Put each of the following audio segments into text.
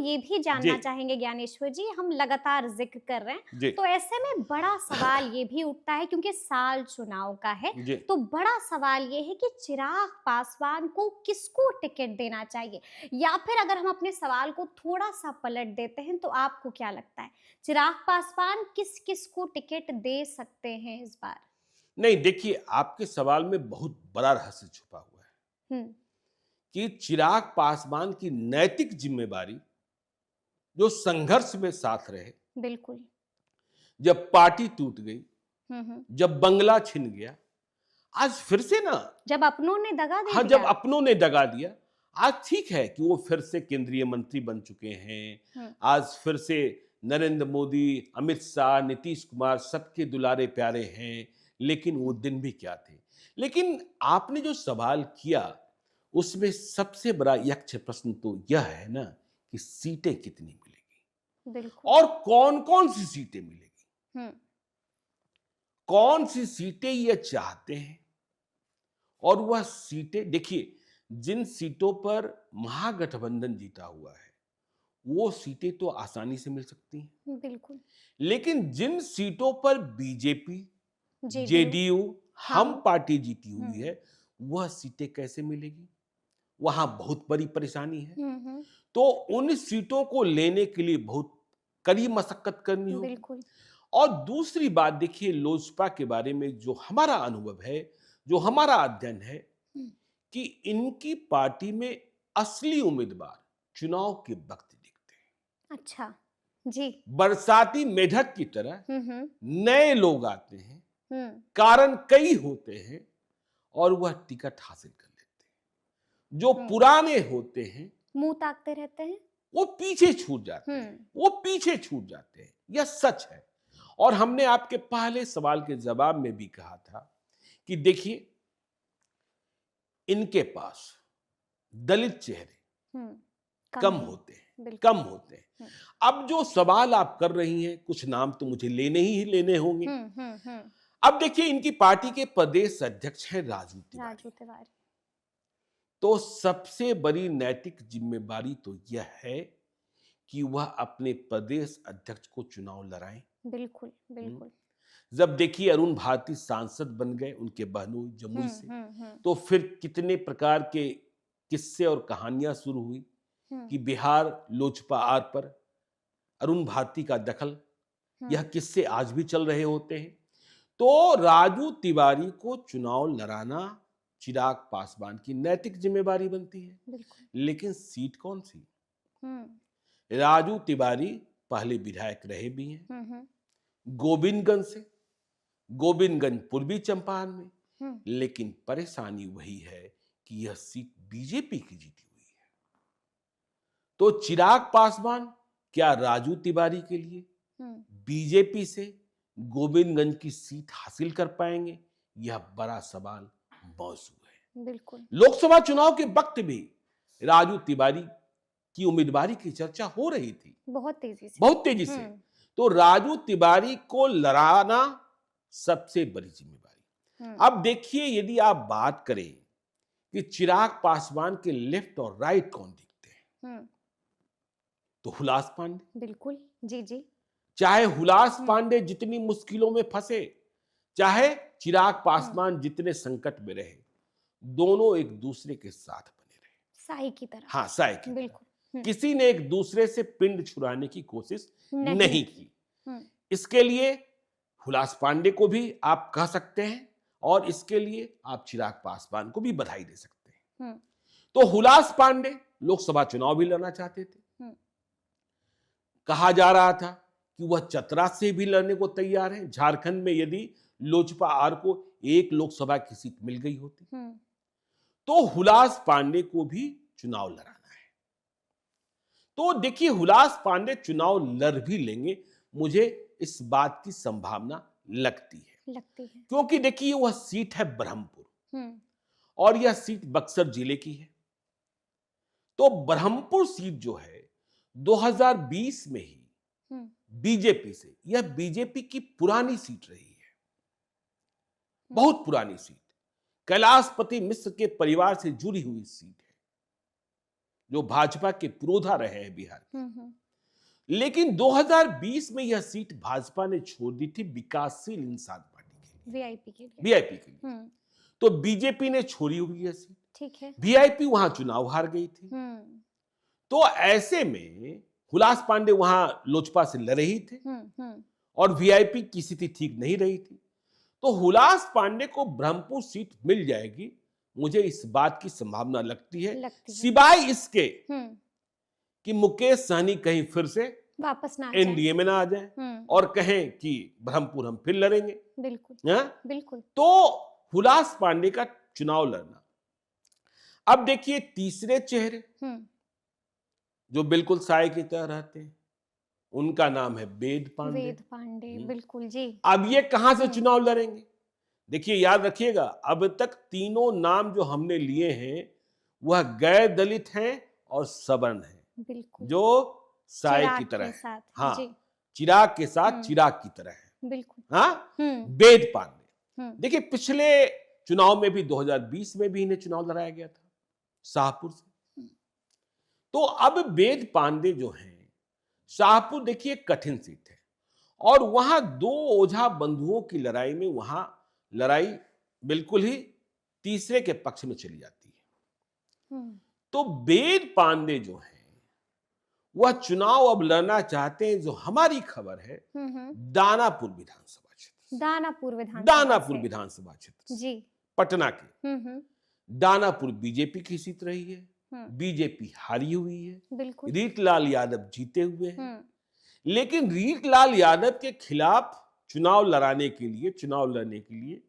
ये भी जी, जानना चाहेंगे ज्ञानेश्वर जी, हम लगातार ज़िक्र कर रहे हैं, जी, तो ऐसे में बड़ा सवाल ये भी उठता है क्योंकि साल चुनाव का है, जी। तो बड़ा सवाल ये है कि चिराग पासवान को किसको टिकट देना चाहिए? या फिर अगर हम अपने सवाल को थोड़ा-सा पलट देते हैं, तो आपको क्या लगता है, चिराग पासवान किस-किस को टिकट दे सकते हैं इस बार? नहीं देखिए, आपके सवाल में बहुत बड़ा रहस्य छुपा हुआ है हुँ, कि चिराग पासवान की नैतिक ज़िम्मेदारी जो संघर्ष में साथ रहे, बिल्कुल। जब पार्टी टूट गई, हुँ, हुँ। जब बंगला छिन गया, आज फिर से ना जब अपनों ने दगा दे हाँ, जब दिया। अपनों ने दगा दिया, आज ठीक है कि वो फिर से केंद्रीय मंत्री बन चुके हैं। हुँ, आज फिर से नरेंद्र मोदी, अमित शाह, नीतीश कुमार सबके दुलारे प्यारे हैं, लेकिन वो हुँ, दिन भी क्या थे। लेकिन आपने जो सवाल किया, उसमें सबसे बड़ा यक्ष प्रश्न तो यह है ना कि सीटें कितनी मिलेंगी बिल्कुल। और कौन-कौन सी सीटें मिलेंगी? हुँ, कौन-सी सीटें ये चाहते हैं और वह सीटें देखिए, जिन सीटों पर महागठबंधन जीता हुआ है, वो सीटें तो आसानी से मिल सकती हैं। बिल्कुल। लेकिन जिन सीटों पर बीजेपी, जेडीयू। जेडीयू, हम हम। पार्टी जीती हुई हुँ, है, वह सीटें कैसे मिलेगी? वहाँ बहुत बड़ी परेशानी है। हुँ, हुँ, तो उन सीटों को लेने के लिए बहुत कड़ी मशक्कत करनी होगी। बिल्कुल। और दूसरी बात देखिए लोजपा के बारे में जो हमारा अनुभव है, जो हमारा अध्ययन है हुँ, कि इनकी पार्टी में असली उम्मीदवार चुनाव के वक्त दिखते हैं। अच्छा, जी। बरसाती मेढक की तरह हुँ, हुँ, नए लोग आते हैं, हुँ, कारण कई होते हैं और वह टिकट हासिल कर लेते हैं। जो हुँ, पुराने होते हैं, मुँह ताकते रहते हैं। वो पीछे छूट जाते हुँ, हैं, वो पीछे छूट जाते हैं। यह सच है। और हमने आपके पहले सवाल के जवाब में भी कहा था कि देखिए, इनके पास दलित चेहरे हुँ, कम कम है, होते हैं, बिल्कुल। कम होते हैं। हुँ, अब जो सवाल आप कर रही हैं, कुछ नाम तो मुझे लेने ही लेने होंगे। हुँ, हुँ, हुँ, अब देखिए इनकी पार्टी के प्रदेश अध्यक्ष हैं राजू तिवारी। राजू तिवारी। तो सबसे बड़ी नैतिक जिम्मेदारी तो यह है कि वह अपने प्रदेश अध्यक्ष को चुनाव लड़ाएं। बिल्कुल, हम्म। बिल्कुल। जब देखिए अरुण भारती सांसद बन गए उनके बहनोई जमुई हुँ, से, हुँ, हुँ, तो फिर कितने प्रकार के किस्से और कहानियां शुरू हुई हुँ, कि बिहार लोजपा आर पर अरुण भारती का दखल, हुँ, यह किस्से आज भी चल रहे होते हैं। तो राजू तिवारी को चुनाव लड़ाना चिराग पासवान की नैतिक जिम्मेदारी बनती है। बिल्कुल। लेकिन सीट कौन सी? हुँ, राजू तिवारी पहले विधायक रहे भी हैं हुँ, हुँ, गोविंदगंज से, गोविंदगंज पूर्वी चंपारण में। हुँ, लेकिन परेशानी वही है कि यह सीट बीजेपी की जीती हुई है। तो चिराग पासवान क्या राजू तिवारी के लिए हुँ, बीजेपी से गोविंदगंज की सीट हासिल कर पाएंगे? यह बड़ा सवाल मौजूद है। बिल्कुल। लोकसभा चुनाव के वक्त भी राजू तिवारी की उम्मीदवारी की चर्चा हो रही थी, बहुत तेज़ी से। बहुत तेजी से। हुँ, तो राजू तिवारी को लड़ाना सबसे बड़ी जिम्मेदारी। हुँ, अब देखिए यदि आप बात करें कि चिराग पासवान के लेफ्ट और राइट कौन दिखते हैं, हुँ, तो हुलास पांडे। बिल्कुल। जी, जी। चाहे हुलास हुँ, पांडे जितनी मुश्किलों में फंसे, चाहे चिराग हुँ, पासवान जितने संकट में रहे, दोनों एक दूसरे के साथ बने रहे। साई की तरह। हाँ, साय की तरह। बिल्कुल। हुँ, किसी ने एक दूसरे से पिंड छुड़ाने की कोशिश नहीं नहीं की। की। हुँ, इसके लिए हुलास पांडे को भी आप कह सकते हैं और इसके लिए आप चिराग पासवान को भी बधाई दे सकते हैं। हुँ, तो हुलास पांडे लोकसभा चुनाव भी लड़ना चाहते थे। हुँ, कहा जा रहा था कि वह चतरा से भी लड़ने को तैयार हैं झारखंड में यदि लोजपा आर को एक लोकसभा की सीट मिल गई होती, हुँ, तो हुलास पांडे को भी चुनाव लड़ाना है। तो देखिए हुलास पांडे चुनाव लड़ भी लेंगे, मुझे इस बात की संभावना लगती है। लगती है। क्योंकि देखिए वह सीट है ब्रह्मपुर हुँ, और यह सीट बक्सर जिले की है। तो ब्रह्मपुर सीट जो है 2020 में ही हुँ, बीजेपी से, यह बीजेपी की पुरानी सीट रही है, हुँ, बहुत पुरानी सीट, कैलाशपति मिश्र के परिवार से जुड़ी हुई सीट है। जो भाजपा के पुरोधा रहे हैं बिहार के। हम्म, लेकिन 2020 में यह सीट भाजपा ने छोड़ दी थी विकासशील इंसान पार्टी के लिए, वीआईपी के लिए। वीआईपी के लिए। हम्म, तो बीजेपी ने छोड़ी हुई है सीट, ठीक है। वीआईपी वहां चुनाव हार गई थी। तो ऐसे में हुलास पांडे वहां लोजपा से लड़ रही थे और वीआईपी की स्थिति ठीक नहीं रही थी। तो हुलास पांडे को ब्रह्मपुर सीट मिल जाएगी, मुझे इस बात की संभावना लगती है, सिवाय इसके कि मुकेश सहनी कहीं फिर से वापस ना एनडीए में ना आ जाए और कहें कि ब्रह्मपुर हम फिर लड़ेंगे। बिल्कुल, हाँ? बिल्कुल। तो हुलास पांडे का चुनाव लड़ना। अब देखिए तीसरे चेहरे जो बिल्कुल साए की तरह रहते हैं, उनका नाम है वेद पांडे। वेद पांडे, बिल्कुल जी। अब ये कहां से चुनाव लड़ेंगे? देखिए याद रखिएगा, अब तक तीनों नाम जो हमने लिए हैं वह गैर दलित हैं और सवर्ण हैं, बिल्कुल, जो साए की तरह है। हाँ, जी। चिराग के साथ चिराग की तरह है। बिल्कुल। हाँ, वेद पांडे। देखिए पिछले चुनाव में भी 2020 में भी इन्हें चुनाव लड़ाया गया था शाहपुर से। तो अब वेद पांडे जो हैं, शाहपुर देखिए कठिन सीट है और वहां दो ओझा बंधुओं की लड़ाई में वहां लड़ाई बिल्कुल ही तीसरे के पक्ष में चली जाती है। तो वेद पांडे जो हैं वह चुनाव अब लड़ना चाहते हैं, जो हमारी खबर है, दानापुर विधानसभा क्षेत्र। दानापुर विधानसभा क्षेत्र जी, पटना के। दानापुर बीजेपी की सीट रही है, बीजेपी हारी हुई है, बिल्कुल। रीतलाल यादव जीते हुए हैं। लेकिन रीतलाल यादव के खिलाफ चुनाव लड़ने के लिए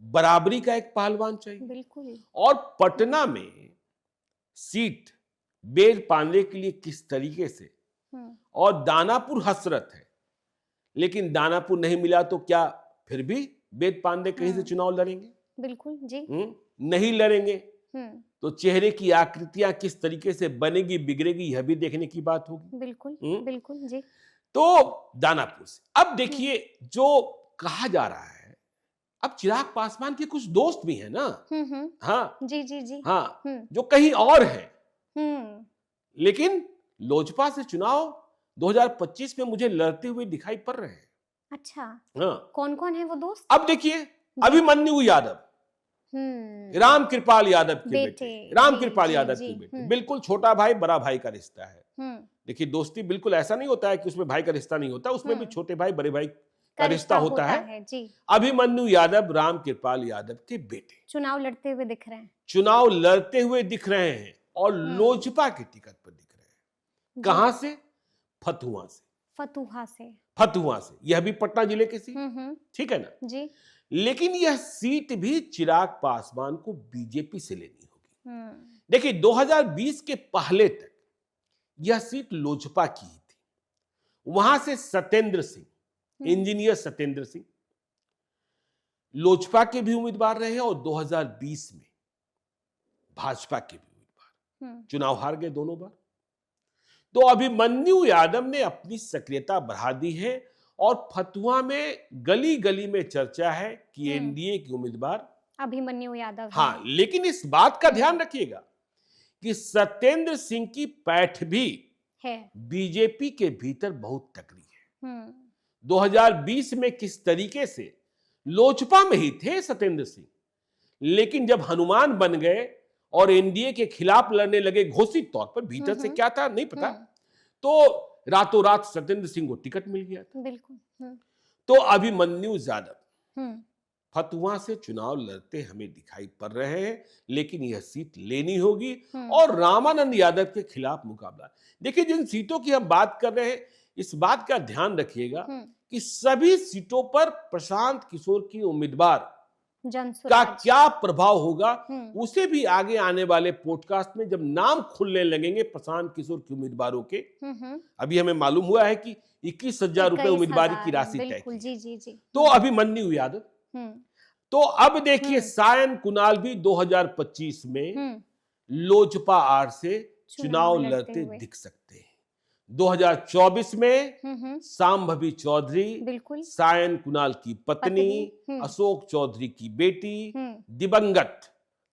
बराबरी का एक पहलवान चाहिए। बिल्कुल। और पटना में सीट वेद पांडे के लिए किस तरीके से, और दानापुर हसरत है, लेकिन दानापुर नहीं मिला तो क्या फिर भी वेद पांडे कहीं से चुनाव लड़ेंगे? बिल्कुल जी। नहीं लड़ेंगे तो चेहरे की आकृतियां किस तरीके से बनेगी बिगड़ेगी, यह भी देखने की बात होगी। बिल्कुल, बिल्कुल जी। तो दानापुर से अब देखिए जो कहा जा रहा है, अब चिराग पासवान के कुछ दोस्त भी हैं ना। हाँ जी जी जी। हाँ, जो कहीं और हैं, लेकिन लोजपा से चुनाव 2025 में मुझे लड़ते हुए दिखाई पड़ रहे हैं। अच्छा, हाँ, कौन कौन है वो दोस्त? अब देखिए अभिमन्यु यादव, राम कृपाल यादव के बेटे, राम कृपाल यादव के बेटे, बिल्कुल छोटा भाई बड़ा भाई का रिश्ता है। देखिए दोस्ती बिल्कुल ऐसा नहीं होता है कि उसमें भाई का रिश्ता नहीं होता, उसमें भी छोटे भाई बड़े भाई का रिश्ता होता है जी। अभिमन्यु यादव राम कृपाल यादव के बेटे चुनाव लड़ते हुए दिख रहे हैं, चुनाव लड़ते हुए दिख रहे हैं और लोजपा के टिकट पर दिख रहे हैं। कहां से? फतुहा से। फतुहा से, यह भी पटना जिले की सीट, ठीक है ना जी। लेकिन यह सीट भी चिराग पासवान को बीजेपी से लेनी होगी। देखिए 2020 के पहले तक यह सीट लोजपा की ही थी। वहां से सत्येंद्र सिंह, इंजीनियर सत्येंद्र सिंह लोजपा के भी उम्मीदवार रहे और 2020 में भाजपा के भी उम्मीदवार, चुनाव हार गए दोनों बार। तो अभिमन्यु यादव ने अपनी सक्रियता बढ़ा दी है और फतुहा में गली गली में चर्चा है कि एनडीए के उम्मीदवार अभिमन्यु यादव। हाँ, लेकिन इस बात का ध्यान रखिएगा कि सत्येंद्र सिंह की पैठ भी है बीजेपी के भीतर बहुत तकड़ी है। 2020 में किस तरीके से लोजपा में ही थे सत्येंद्र सिंह, लेकिन जब हनुमान बन गए और एनडीए के खिलाफ लड़ने लगे घोषित तौर पर, भीतर से क्या था नहीं पता, तो रातों रात सत्येंद्र सिंह को टिकट मिल गया था। बिल्कुल। तो अभिमन्यु यादव फतुहा से चुनाव लड़ते हमें दिखाई पड़ रहे हैं, लेकिन यह सीट लेनी होगी और रामानंद यादव के खिलाफ मुकाबला। देखिए जिन सीटों की हम बात कर रहे हैं, इस बात का ध्यान रखिएगा कि सभी सीटों पर प्रशांत किशोर की उम्मीदवार का क्या प्रभाव होगा, उसे भी आगे आने वाले पॉडकास्ट में जब नाम खुलने लगेंगे प्रशांत किशोर के उम्मीदवारों के, अभी हमें मालूम हुआ है कि 21,000 रुपए उम्मीदवारी की राशि तय की। जी जी जी। तो अभिमन्यु यादव, तो अब देखिए सायन कुणाल भी 2025 में लोजपा आर से चुनाव लड़ते दिख सकते हैं। 2024 में सांभवी चौधरी, सायन कुणाल की पत्नी, अशोक चौधरी की बेटी, दिवंगत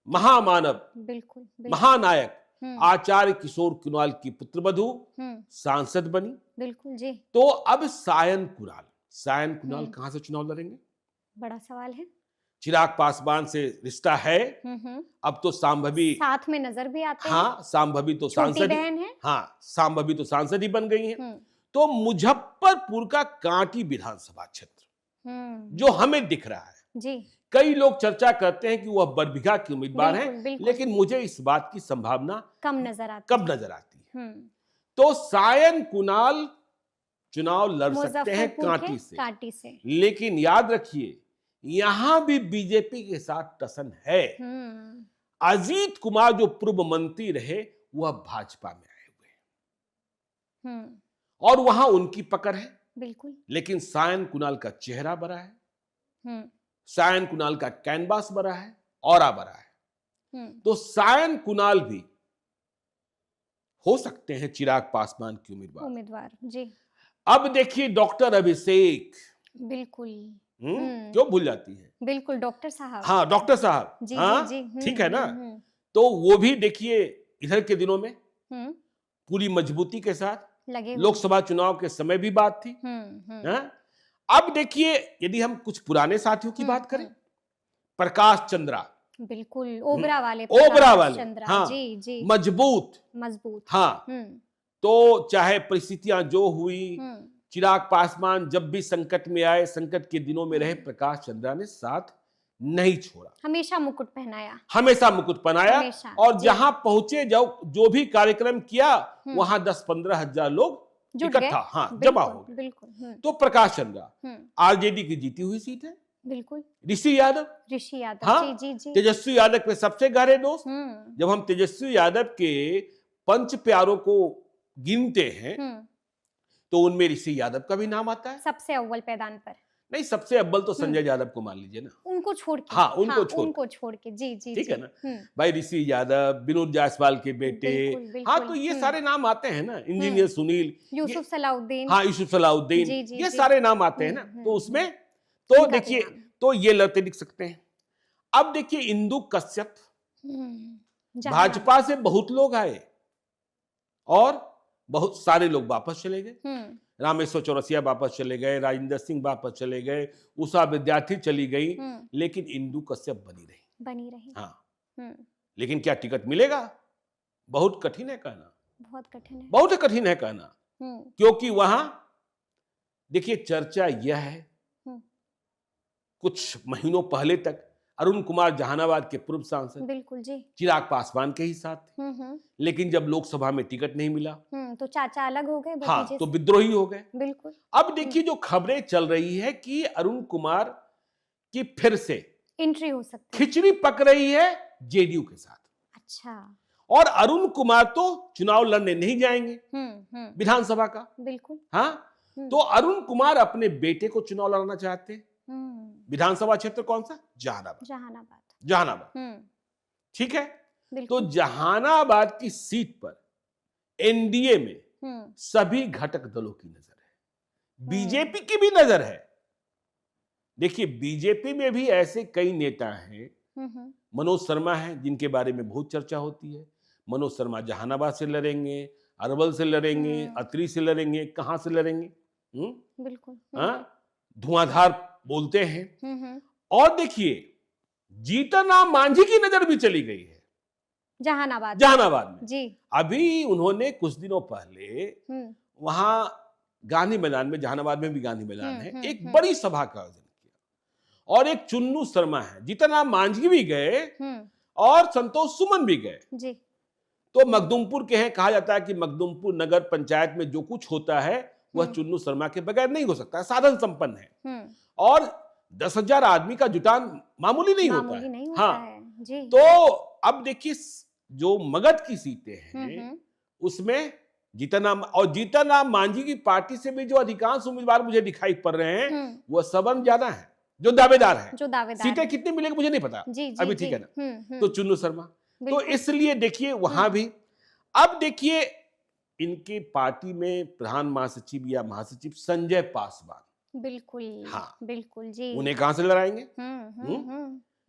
महामानव, महानायक आचार्य किशोर कुणाल की पुत्रवधू सांसद बनी। बिल्कुल जी। तो अब सायन कुणाल कहां से चुनाव लड़ेंगे? बड़ा सवाल है। चिराग पासवान से रिश्ता है, अब तो सांभवी साथ में नजर भी आते हैं। हाँ, सांभवी तो छोटी सांसद बहन है। हाँ, सांभवी तो सांसद ही बन गई हैं। तो मुजफ्फरपुर का कांटी विधानसभा क्षेत्र जो हमें दिख रहा है जी, कई लोग चर्चा करते हैं कि वह बरबीघा की उम्मीदवार बिल्कुल, हैं, बिल्कुल। लेकिन मुझे इस बात की संभावना कम नजर आती है। तो सायन कुणाल चुनाव लड़ सकते हैं मुजफ्फरपुर कांटी से, लेकिन याद रखिए यहां भी बीजेपी के साथ टसन है। अजीत कुमार जो पूर्व मंत्री रहे वह भाजपा में आए हुए हैं और वहां उनकी पकड़ है। बिल्कुल। लेकिन सायन कुणाल का चेहरा बड़ा है, सायन कुणाल का कैनवास बड़ा है, ऑरा बड़ा है। तो सायन कुणाल भी हो सकते हैं चिराग पासवान की उम्मीदवार जी। अब देखिए डॉक्टर अभिषेक, बिल्कुल। क्यों भूल जाती है? बिल्कुल डॉक्टर साहब। हाँ, डॉक्टर साहब। जी, हाँ, जी, जी। ठीक है ना। तो वो भी देखिए इधर के दिनों में पूरी मजबूती के साथ लगे लोकसभा चुनाव के समय भी बात थी। अब देखिए यदि हम कुछ पुराने साथियों की बात करें, प्रकाश चंद्रा, बिल्कुल ओबरा वाले चंद्रा, हाँ, जी जी, मजबूत हाँ। तो चाहे परिस्थितियां जो हुई, चिराग पासवान जब भी संकट में आए, संकट के दिनों में रहे, प्रकाश चंद्रा ने साथ नहीं छोड़ा, हमेशा मुकुट पहनाया, और जहां पहुंचे जो भी कार्यक्रम किया वहां 10-15 हजार लोग इकट्ठा जमा हो गए। तो प्रकाश चंद्रा आरजेडी की जीती हुई सीट है। बिल्कुल। ऋषि यादव हाँ, जी, जी। तेजस्वी यादव के सबसे गहरे दोस्त। जब हम तेजस्वी यादव के पंच प्यारों को गिनते हैं तो उनमें ऋषि यादव का भी नाम आता है सबसे अव्वल पैदान पर। नहीं, सबसे अव्वल तो संजय यादव को मान लीजिए ना, उनको छोड़ के। हाँ, उनको छोड़ के जी जी, ठीक है ना भाई। ऋषि यादव, विनोद जायसवाल के बेटे, हाँ, तो ये सारे नाम आते हैं ना, इंजीनियर सुनील, यूसुफ सलाउद्दीन, हाँ, यूसुफ सलाउद्दीन, ये सारे नाम आते हैं ना। तो उसमें तो देखिए, तो ये लड़ते दिख सकते हैं। अब देखिए इंदु कश्यप, भाजपा से बहुत लोग आए और बहुत सारे लोग वापस चले गए। रामेश्वर चौरसिया वापस चले गए, राजेंद्र सिंह वापस चले गए, उषा विद्यार्थी चली गई, लेकिन इंदु कश्यप बनी रही। हाँ, लेकिन क्या टिकट मिलेगा? बहुत कठिन है कहना, बहुत कठिन है कहना, क्योंकि वहां देखिए चर्चा यह है, कुछ महीनों पहले तक अरुण कुमार जहानाबाद के पूर्व सांसद, बिल्कुल जी, चिराग पासवान के ही साथ थे। लेकिन जब लोकसभा में टिकट नहीं मिला तो चाचा अलग हो गए, हाँ, तो विद्रोही हो गए। बिल्कुल। अब देखिए जो खबरें चल रही है कि अरुण कुमार की फिर से एंट्री हो सकती है, खिचड़ी पक रही है जेडीयू के साथ। अच्छा। और अरुण कुमार तो चुनाव लड़ने नहीं जाएंगे विधानसभा का, बिल्कुल हाँ। तो अरुण कुमार अपने बेटे को चुनाव लड़ना चाहते हैं। विधानसभा क्षेत्र कौन सा? जहानाबाद। ठीक है। तो जहानाबाद की सीट पर एनडीए में सभी घटक दलों की नजर है, बीजेपी की भी नजर है। देखिए बीजेपी में भी ऐसे कई नेता हैं, मनोज शर्मा हैं जिनके बारे में बहुत चर्चा होती है। मनोज शर्मा जहानाबाद से लड़ेंगे, अरवल से लड़ेंगे, अतरी से लड़ेंगे, कहां से लड़ेंगे? बिल्कुल हाँ, धुआंधार बोलते हैं। और देखिए जीतन राम मांझी की नजर भी चली गई है जहानाबाद में जी। अभी उन्होंने कुछ दिनों पहले वहां गांधी मैदान में, जहानाबाद में भी गांधी मैदान है, एक बड़ी सभा का आयोजन किया और एक चुन्नू शर्मा है, जीतन राम मांझी भी गए और संतोष सुमन भी गए जी। तो मखदूमपुर के हैं, कहा जाता है कि मखदूमपुर नगर पंचायत में जो कुछ होता है वह चुन्नू शर्मा के बगैर नहीं हो सकता, साधन संपन्न है। और 10,000 आदमी का जुटान मामूली नहीं होता है। हाँ जी। तो अब देखिए जो मगध की सीटें हैं उसमें जीतन राम मांझी की पार्टी से भी जो अधिकांश उम्मीदवार मुझे दिखाई पड़ रहे हैं वह सवर्ण ज्यादा है, जो दावेदार है। सीटें कितनी मिलेगी मुझे नहीं पता अभी, ठीक है ना। तो चुन्नू शर्मा, तो इसलिए देखिए वहां भी। अब देखिए इनकी पार्टी में प्रधान महासचिव या महासचिव संजय पासवान, बिल्कुल हाँ, बिल्कुल जी, उन्हें कहां से लड़ाएंगे?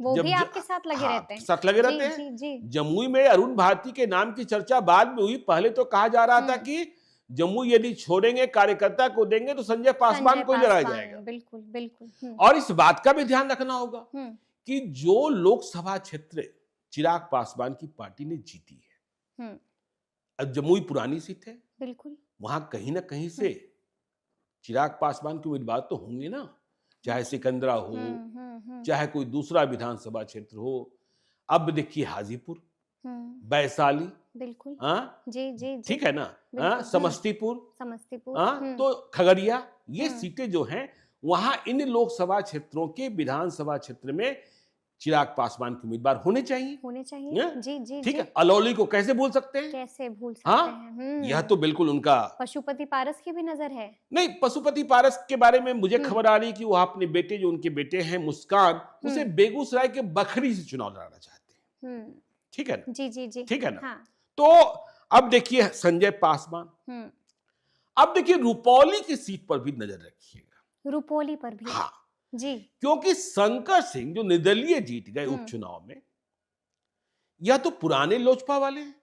वो जब भी आपके साथ लगे हाँ, रहते हैं। साथ लगे रहते जी, हैं। जी, जी। जमुई में अरुण भारती के नाम की चर्चा बाद में हुई, पहले तो कहा जा रहा था हुँ। कि जमुई यदि छोड़ेंगे, कार्यकर्ता को देंगे तो संजय संजय पासवान को ही लड़ाया पासवान, जाएगा। बिल्कुल, बिल्कुल। और इस बात का भी ध्यान रखना होगा हुँ, कि जो लोकसभा क्षेत्र चिराग पासवान की पार्टी ने जीती है, हुँ, अब जमुई पुरानी सीट है, बिल्कुल। वहां कहीं ना कहीं से चिराग पासवान के उम्मीदवार तो होंगे ना, चाहे सिकंदरा हो, हुँ। चाहे कोई दूसरा विधानसभा क्षेत्र हो। अब देखिए हाजीपुर, हुँ, वैशाली, बिल्कुल। हाँ, जी, जी, जी। ठीक है ना, हाँ, बिल्कुल। समस्तीपुर, समस्तीपुर। हाँ, तो खगड़िया, ये हुँ। सीटें जो हैं वहां इन लोकसभा क्षेत्रों के विधानसभा क्षेत्र में चिराग पासवान के उम्मीदवार होने चाहिए। होने चाहिए। हाँ, जी, जी, ठीक जी। है, अलौली को कैसे भूल सकते हैं? कैसे भूल सकते हाँ, हैं? यह तो बिल्कुल उनका पशुपति पारस की भी नज़र है। नहीं। पशुपति पारस के बारे में मुझे हुँ, खबर आ रही कि वो अपने बेटे, जो उनके बेटे हैं मुस्कान, उसे हुँ, बेगूसराय के बखरी से चुनाव लड़ाना चाहते हैं। हुँ। ठीक है ना? जी, जी, जी। ठीक है ना? हाँ। तो अब देखिए संजय पासवान, हुँ। अब देखिए रुपौली की सीट पर भी नजर रखिएगा। रुपौली पर भी। हाँ, जी। क्योंकि शंकर सिंह जो निर्दलीय जीत गए हुँ, उपचुनाव में, यह तो पुराने लोजपा वाले हैं,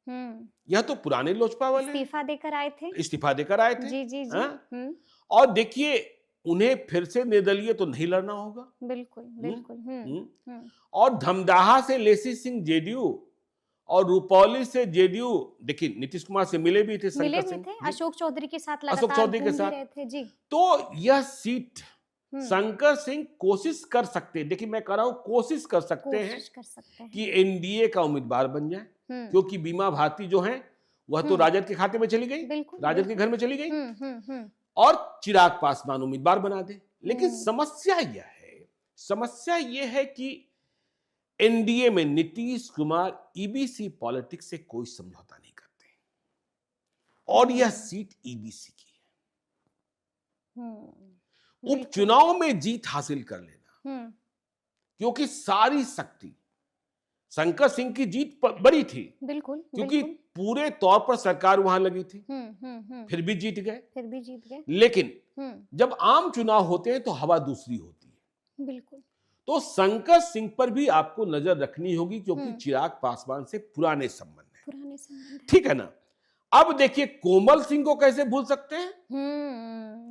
हुँ। यह तो पुराने लोजपा वाले हैं, इस्तीफ़ा देकर आए थे। इस्तीफा देकर आए थे। जी, जी, जी। हाँ? हुँ, और देखिए उन्हें फिर से निर्दलीय तो नहीं लड़ना होगा। बिल्कुल, बिल्कुल। हुँ। हुँ। और धमदाहा से लेसी सिंह जेडीयू और रुपौली से जेडीयू, देखिए नीतीश कुमार से मिले भी थे मिले शंकर भी सिंह थे, जी, अशोक चौधरी के साथ अशोक लगातार चौधरी के घूम भी साथ। रहे थे। जी। तो यह सीट हुँ, शंकर सिंह कोशिश कर सकते हैं, देखिए मैं कह रहा हूं कोशिश कर सकते हैं कोशिश कर सकते हैं। कि एनडीए का उम्मीदवार बन जाए, हुँ, क्योंकि बीमा भारती जो है वह तो हुँ, राजद के खाते में चली गई, बिल्कुल, राजद के बिल्कुल। घर में चली गई, हुँ। और चिराग पासवान उम्मीदवार बना दे। लेकिन हुँ, समस्या यह है कि एनडीए में नीतीश कुमार ईबीसी पॉलिटिक्स से कोई समझौता नहीं करते, और यह हुँ, सीट ईबीसी की है। बिल्कुल। उपचुनाव में जीत हासिल कर लेना, हुँ, क्योंकि सारी शक्ति शंकर सिंह की जीत बड़ी थी, बिल्कुल, क्योंकि बिल्कुल। पूरे तौर पर सरकार वहां लगी थी, फिर फिर भी जीत गए। भी जीत गए। लेकिन हुँ, जब आम चुनाव होते हैं तो हवा दूसरी होती है। बिल्कुल। तो शंकर सिंह पर भी आपको नजर रखनी होगी, क्योंकि हुँ, चिराग पासवान से पुराने संबंध हैं। पुराने संबंध हैं। ठीक है ना? अब देखिए कोमल सिंह को कैसे भूल सकते हैं?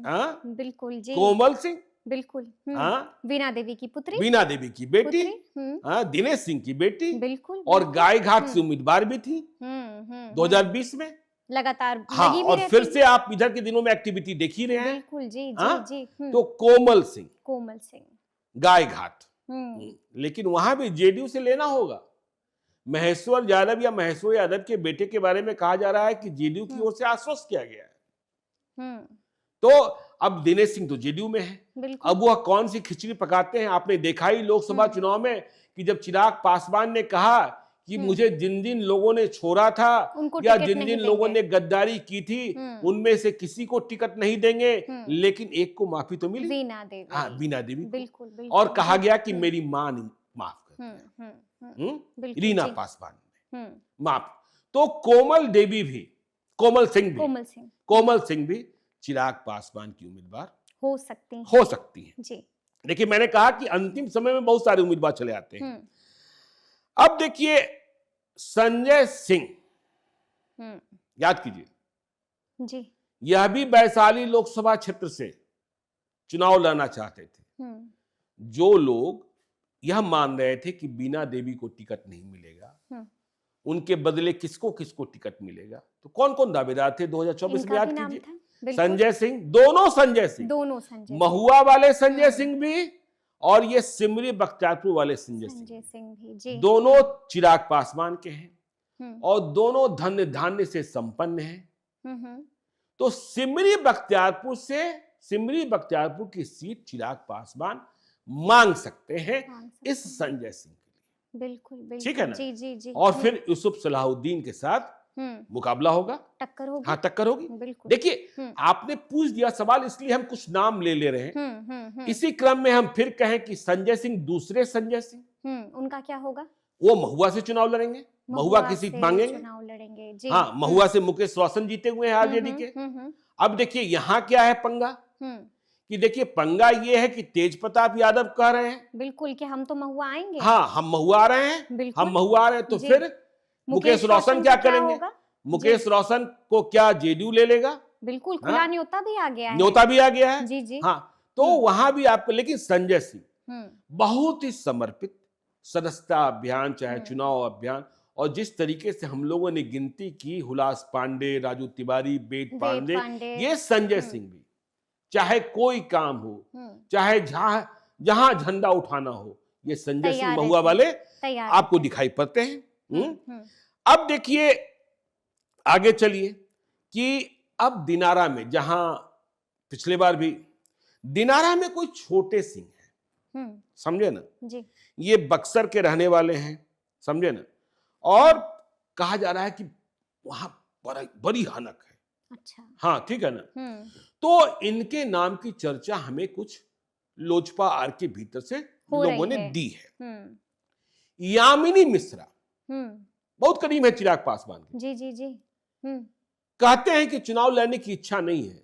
हाँ, बिल्कुल जी, कोमल सिंह, बिल्कुल। हाँ, वीणा देवी की पुत्री बीना देवी की बेटी, पुत्री। हाँ, दिनेश सिंह की बेटी, बिल्कुल, और बिल्कुल। गाय घाट से हुँ, उम्मीदवार भी थी हुँ। 2020 में। लगातार हाँ, लगी भी और फिर रहती से आप इधर के दिनों में एक्टिविटी देख ही रहे हैं। बिल्कुल, जी, हाँ, जी, जी। तो कोमल सिंह, कोमल सिंह। गाय घाट, हुँ, लेकिन वहां भी जेडीयू से लेना होगा। महेश्वर यादव या महेश्वर यादव के बेटे के बारे में कहा जा रहा है कि जेडीयू की हुँ, ओर से आश्वस्त किया गया है। हुँ, तो अब दिनेश सिंह तो जेडीयू में है, बिल्कुल। अब वह कौन सी खिचड़ी पकाते हैं? आपने देखा ही लोकसभा हुँ, चुनाव में कि जब चिराग पासवान ने कहा कि हुँ, मुझे जिन जिन लोगों ने छोड़ा था उनको या टिकट जिन नहीं जिन लोगों देंगे। ने गद्दारी की थी, हुँ, उनमें से किसी को टिकट नहीं देंगे, हुँ, लेकिन एक को माफी तो मिली। वीणा हाँ, देवी। बीना देवी को। बिल्कुल, और बिल्कुल। कहा जी। गया कि हुँ, मेरी मां ने माफ कर हुँ, दिया। हुँ। बिल्कुल, रीना जी। पासवान ने हुँ, माफ। तो कोमल सिंह। कोमल सिंह भी चिराग पासवान की उम्मीदवार हो सकती हैं। हो सकती है। जी। देखिए मैंने कहा कि अंतिम समय में बहुत सारे उम्मीदवार चले आते हैं। हुँ, अब देखिए संजय सिंह, हुँ, याद कीजिए, जी। यह भी वैशाली लोकसभा क्षेत्र से चुनाव लड़ना चाहते थे। हुँ, जो लोग यह मान रहे थे कि बीना देवी को टिकट नहीं मिलेगा, हुँ। उनके बदले किसको किसको टिकट मिलेगा, तो कौन कौन दावेदार थे 2024 में? इनका याद भी नाम कीजिए, था। बिल्कुल। संजय सिंह, दोनों संजय सिंह, दोनों संजय महुआ वाले संजय हुँ। सिंह भी और ये सिमरी बख्तियारपुर वाले संजय सिंह संजय भी। सिंह भी। जी। दोनों चिराग पासवान के हैं हुँ, और दोनों धन्य धान्य से संपन्न हैं। हुँ। तो सिमरी बख्तियारपुर की सीट चिराग पासवान मांग सकते हैं मांग इस सकते हैं। संजय सिंह के लिए। बिल्कुल, बिल्कुल। ठीक है ना? जी, जी, जी। और फिर यूसुफ सलाहुद्दीन के साथ हुँ, मुकाबला होगा। टक्कर होगी। हाँ, टक्कर होगी। बिल्कुल। देखिए हुँ, आपने पूछ दिया सवाल, इसलिए हम कुछ नाम ले रहे हैं। हुँ। इसी क्रम में हम फिर कहें कि संजय सिंह, दूसरे संजय सिंह, उनका क्या होगा? वो महुआ से चुनाव लड़ेंगे, महुआ की सीट से मांगेंगे। चुनाव लड़ेंगे। जी। हाँ, महुआ से मुकेश रोशन जीते हुए हैं आरजेडी के। अब देखिए यहां क्या है पंगा हुँ, कि देखिए पंगा ये है कि तेज प्रताप यादव कह रहे हैं बिल्कुल कि हम तो महुआ आएंगे। हाँ हम महुआ आ रहे हैं, बिल्कुल। हम महुआ आ रहे हैं, तो जी। फिर मुकेश रोशन क्या का क्या करेंगे? होगा? मुकेश रोशन को क्या जेडीयू ले लेगा? बिल्कुल, हाँ? खुला न्योता भी आ गया है। न्योता भी आ गया है। जी जी। हाँ, तो वहां भी आपको, लेकिन संजय सिंह बहुत ही समर्पित, सदस्यता अभियान चाहे चुनाव अभियान, और जिस तरीके से हम लोगों ने गिनती की, हुलास पांडे, राजू तिवारी, वेद पांडे, ये संजय सिंह भी चाहे कोई काम हो, चाहे जहां जहां झंडा उठाना हो, ये संजय सिंह महुआ वाले आपको दिखाई पड़ते हैं। अब देखिए आगे चलिए कि अब दिनारा में, जहां पिछले बार भी दिनारा में कोई छोटे सिंह है, समझे ना जी। ये बक्सर के रहने वाले हैं, समझे ना, और कहा जा रहा है कि वहां बड़ी हनक है। अच्छा। हाँ ठीक है ना। तो इनके नाम की चर्चा हमें कुछ लोजपा आर के भीतर से लोगों ने दी है। यामिनी मिश्रा बहुत करीब है चिराग पासवान के। जी जी जी। कहते हैं कि चुनाव लड़ने की इच्छा नहीं है,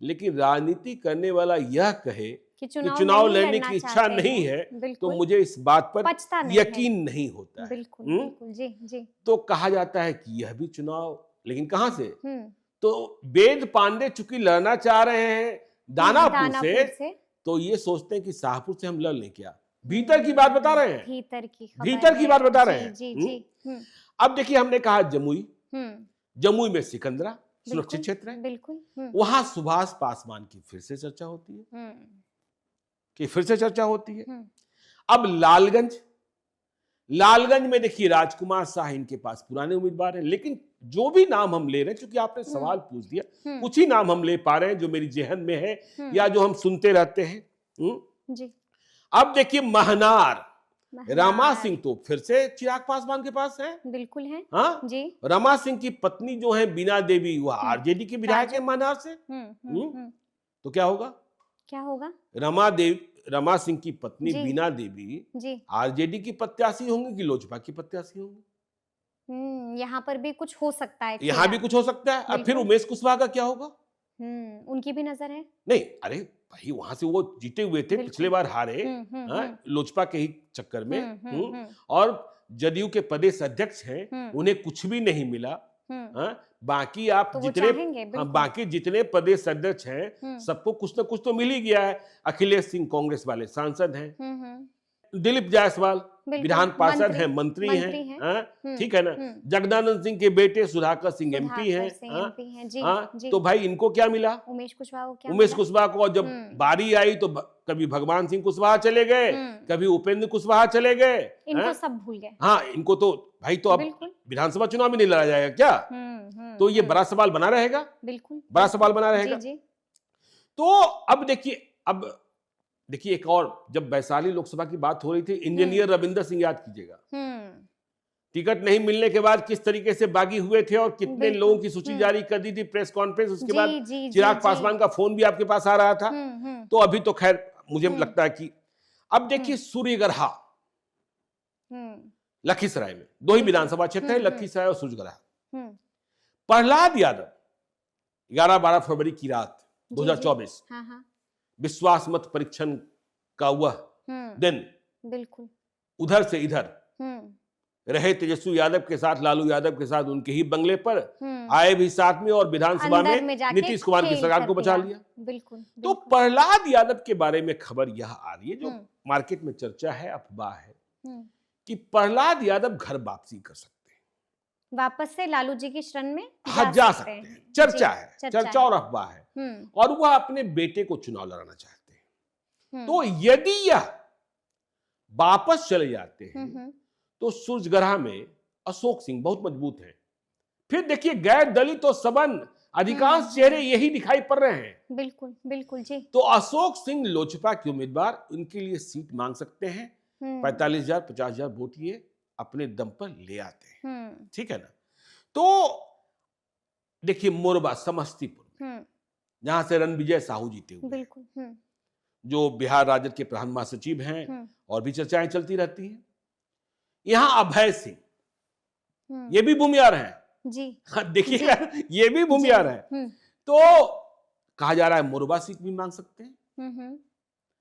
लेकिन राजनीति करने वाला यह कहे कि चुनाव लड़ने की इच्छा नहीं है, तो मुझे इस बात पर यकीन नहीं होता है। बिल्कुल, बिल्कुल, जी जी। तो कहा जाता है कि यह भी चुनाव, लेकिन कहां से? तो वेद पांडे चूंकि लड़ना चाह रहे हैं दानापुर से, तो ये सोचते हैं कि शाहपुर से हम लड़ लें क्या? भीतर की बात बता रहे हैं, भीतर की बात बता रहे हैं। जी जी। अब देखिए हमने कहा जमुई में सिकंदरा सुरक्षित क्षेत्र है, बिल्कुल। वहां सुभाष पासवान की फिर से चर्चा होती है अब लालगंज में देखिए राजकुमार शाह इनके पास पुराने उम्मीदवार हैं, लेकिन जो भी नाम हम ले रहे हैं, चूंकि आपने सवाल पूछ दिया, कुछ ही नाम हम ले पा रहे हैं जो मेरी जेहन में है या जो हम सुनते रहते हैं। जी। अब देखिए महनार रमा सिंह तो फिर से चिराग पासवान के पास है, बिल्कुल है। हाँ जी। रमा सिंह की पत्नी जो है बीना देवी, वह आरजेडी की विधायक है महनार से। तो क्या होगा? रमा सिंह की पत्नी बीना देवी आरजेडी की प्रत्याशी होंगी कि लोजपा की प्रत्याशी होंगी? यहाँ पर भी कुछ हो सकता है। यहाँ भी कुछ हो सकता है। अब फिर उमेश कुशवाहा का क्या होगा? उनकी भी नजर है। नहीं, अरे भाई वहां से वो जीते हुए थे, पिछले बार हारे लोजपा के ही चक्कर में, और जदयू के प्रदेश अध्यक्ष हैं, उन्हें कुछ भी नहीं मिला। बाकी आप तो बाकी जितने प्रदेश अध्यक्ष हैं सबको कुछ ना कुछ तो मिल ही गया है। अखिलेश सिंह कांग्रेस वाले सांसद हैं, दिलीप जायसवाल विधान पार्षद हैं, मंत्री हैं, ठीक है ना। जगदानंद सिंह के बेटे सुधाकर सिंह एमपी हैं। तो भाई इनको क्या मिला? उमेश कुशवाहा को। जब बारी आई तो कभी भगवान सिंह कुशवाहा चले गए, कभी उपेंद्र कुशवाहा चले गए, इनको सब भूल गए। हाँ, इनको तो भाई तो अब विधानसभा चुनाव में नहीं लड़ा जाएगा क्या? तो ये बड़ा सवाल बना रहेगा, बिल्कुल बड़ा सवाल बना रहेगा। तो अब देखिए एक और, जब वैशाली लोकसभा की बात हो रही थी, इंजीनियर रविंदर सिंह, याद कीजिएगा, टिकट नहीं मिलने के बाद किस तरीके से बागी हुए थे और कितने लोगों की सूची जारी कर दी थी, प्रेस कॉन्फ्रेंस, उसके बाद चिराग पासवान का फोन भी आपके पास आ रहा था। तो अभी तो खैर मुझे लगता है कि अब देखिए सूर्यगढ़ा लखीसराय में, दो ही विधानसभा क्षेत्र है, लखीसराय और सूर्यगढ़ा। प्रहलाद यादव 11-12 फरवरी की रात 2024 विश्वास मत परीक्षण का वह दिन, बिल्कुल उधर से इधर रहे तेजस्वी यादव के साथ, लालू यादव के साथ उनके ही बंगले पर, आए भी साथ में, और विधानसभा में नीतीश कुमार की सरकार को बचा लिया। बिल्कुल। तो प्रहलाद यादव के बारे में खबर यह आ रही है, जो मार्केट में चर्चा है, अफवाह है, कि प्रहलाद यादव घर वापसी कर सकते हैं, वापस से लालू जी की शरण में जा सकते हैं। चर्चा है, चर्चा और अफवाह है, और वह अपने बेटे को चुनाव लड़ाना चाहते हैं। तो यदि यह वापस चले जाते हैं तो सूर्यगढ़ा में अशोक सिंह बहुत मजबूत है। फिर देखिए गैर दलित और सबन अधिकांश चेहरे यही दिखाई पड़ रहे हैं। बिल्कुल बिल्कुल जी। तो अशोक सिंह लोजपा के उम्मीदवार, उनके लिए सीट मांग सकते हैं। 45,000 50,000 वोट ये अपने दम पर ले आते हैं, ठीक है ना। तो देखिए मोरबा समस्तीपुर, जहां से रणविजय साहू जीते हुए, बिल्कुल, जो बिहार राजद के प्रधान महासचिव हैं, और भी चर्चाएं चलती रहती हैं। यहां अभय सिंह, ये भी भूमिहार हैं जी। देखिएगा, ये भी भूमिहार हैं। तो कहा जा रहा है मोरबा सीट भी मांग सकते हैं। हम्म,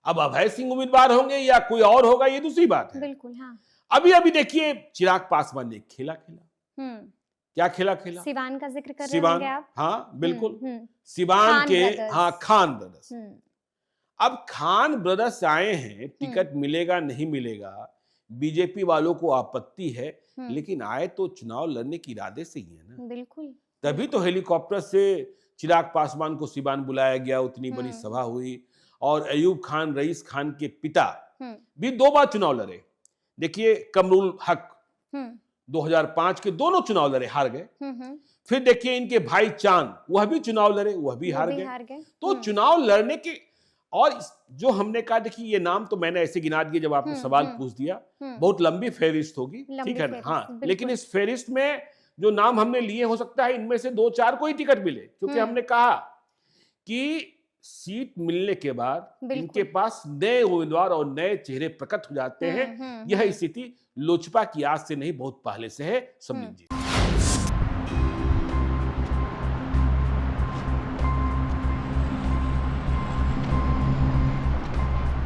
अब अभय सिंह उम्मीदवार होंगे या कोई और होगा, ये दूसरी बात है। बिल्कुल हाँ। अभी अभी देखिए चिराग पासवान ने एक खेला खेला। हम्म, क्या खेला? सिवान का जिक्र कर रहे सिवान, होंगे आप। हाँ बिल्कुल। हम्म, सिवान खान के, ब्रदर्स। हाँ खान ब्रदर्स। हम्म, अब खान ब्रदर्स आए हैं, टिकट मिलेगा नहीं मिलेगा, बीजेपी वालों को आपत्ति है, लेकिन आए तो चुनाव लड़ने के इरादे से ही है ना। बिल्कुल। तभी तो हेलीकॉप्टर से चिराग पासवान को सिवान बुलाया गया, उतनी बड़ी सभा हुई, और अयूब खान रईस खान के पिता भी 2 बार चुनाव लड़े। देखिए कमरुल हक 2005 के दोनों चुनाव लड़े, हार गए। फिर देखिए इनके भाई चांद, वह भी चुनाव लड़े, वह भी हार गए। तो चुनाव लड़ने के, और जो हमने कहा, देखिए ये नाम तो मैंने ऐसे गिना दिए जब आपने सवाल पूछ दिया, बहुत लंबी फेहरिस्त होगी, ठीक है ना। हाँ, लेकिन इस फेहरिस्त में जो नाम हमने लिए, हो सकता है इनमें से 2-4 को ही टिकट मिले, क्योंकि हमने कहा कि सीट मिलने के बाद इनके पास नए उम्मीदवार और नए चेहरे प्रकट हो जाते हैं। यह स्थिति लोजपा की आज से नहीं, बहुत पहले से है, समझ लीजिए।